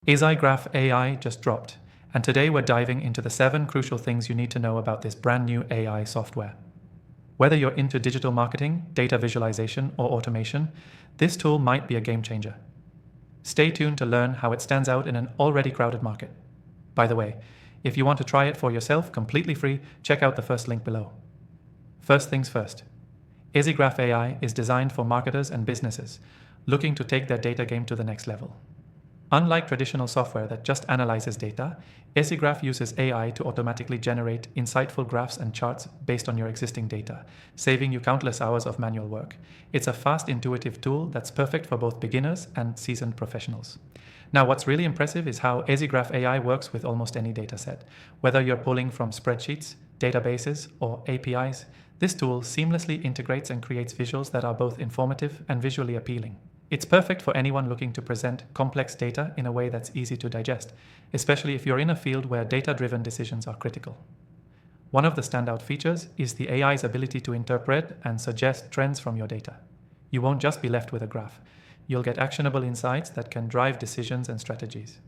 EzyGraph AI just dropped, and today we're diving into the 7 crucial things you need to know about this brand new AI software. Whether you're into digital marketing, data visualization, or automation, this tool might be a game changer. Stay tuned to learn how it stands out in an already crowded market. By the way, if you want to try it for yourself completely free, check out the first link below. First things first. EzyGraph AI is designed for marketers and businesses looking to take their data game to the next level. Unlike traditional software that just analyzes data, EzyGraph uses AI to automatically generate insightful graphs and charts based on your existing data, saving you countless hours of manual work. It's a fast, intuitive tool that's perfect for both beginners and seasoned professionals. Now, what's really impressive is how EzyGraph AI works with almost any dataset. Whether you're pulling from spreadsheets, databases, or APIs, this tool seamlessly integrates and creates visuals that are both informative and visually appealing. It's perfect for anyone looking to present complex data in a way that's easy to digest, especially if you're in a field where data-driven decisions are critical. One of the standout features is the AI's ability to interpret and suggest trends from your data. You won't just be left with a graph. You'll get actionable insights that can drive decisions and strategies.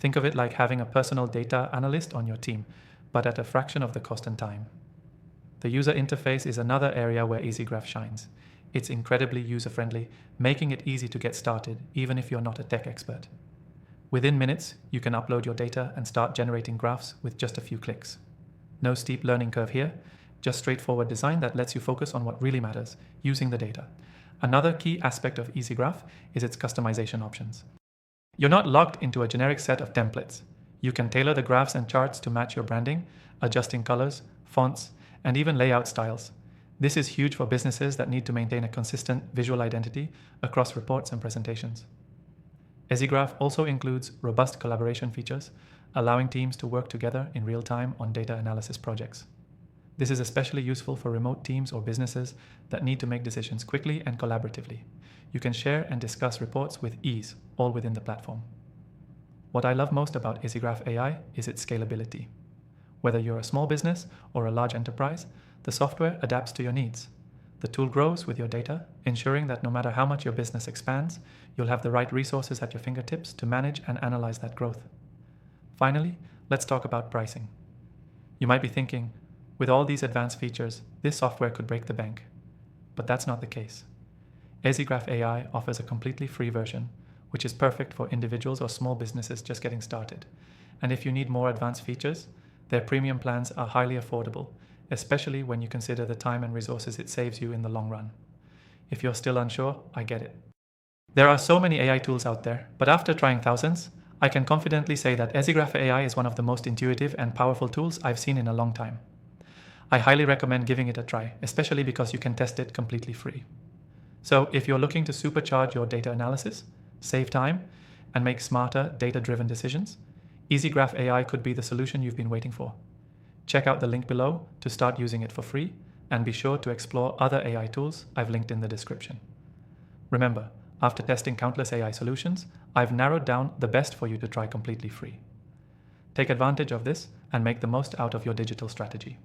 Think of it like having a personal data analyst on your team, but at a fraction of the cost and time. The user interface is another area where EzyGraph shines. It's incredibly user-friendly, making it easy to get started, even if you're not a tech expert. Within minutes, you can upload your data and start generating graphs with just a few clicks. No steep learning curve here, just straightforward design that lets you focus on what really matters, using the data. Another key aspect of EzyGraph is its customization options. You're not locked into a generic set of templates. You can tailor the graphs and charts to match your branding, adjusting colors, fonts, and even layout styles. This is huge for businesses that need to maintain a consistent visual identity across reports and presentations. EzyGraph also includes robust collaboration features, allowing teams to work together in real time on data analysis projects. This is especially useful for remote teams or businesses that need to make decisions quickly and collaboratively. You can share and discuss reports with ease, all within the platform. What I love most about EzyGraph AI is its scalability. Whether you're a small business or a large enterprise, the software adapts to your needs. The tool grows with your data, ensuring that no matter how much your business expands, you'll have the right resources at your fingertips to manage and analyze that growth. Finally, let's talk about pricing. You might be thinking, with all these advanced features, this software could break the bank. But that's not the case. EzyGraph AI offers a completely free version, which is perfect for individuals or small businesses just getting started. And if you need more advanced features, their premium plans are highly affordable, especially when you consider the time and resources it saves you in the long run. If you're still unsure, I get it. There are so many AI tools out there, but after trying thousands, I can confidently say that EzyGraph AI is one of the most intuitive and powerful tools I've seen in a long time. I highly recommend giving it a try, especially because you can test it completely free. So if you're looking to supercharge your data analysis, save time, and make smarter, data-driven decisions, EzyGraph AI could be the solution you've been waiting for. Check out the link below to start using it for free, and be sure to explore other AI tools I've linked in the description. Remember, after testing countless AI solutions, I've narrowed down the best for you to try completely free. Take advantage of this and make the most out of your digital strategy.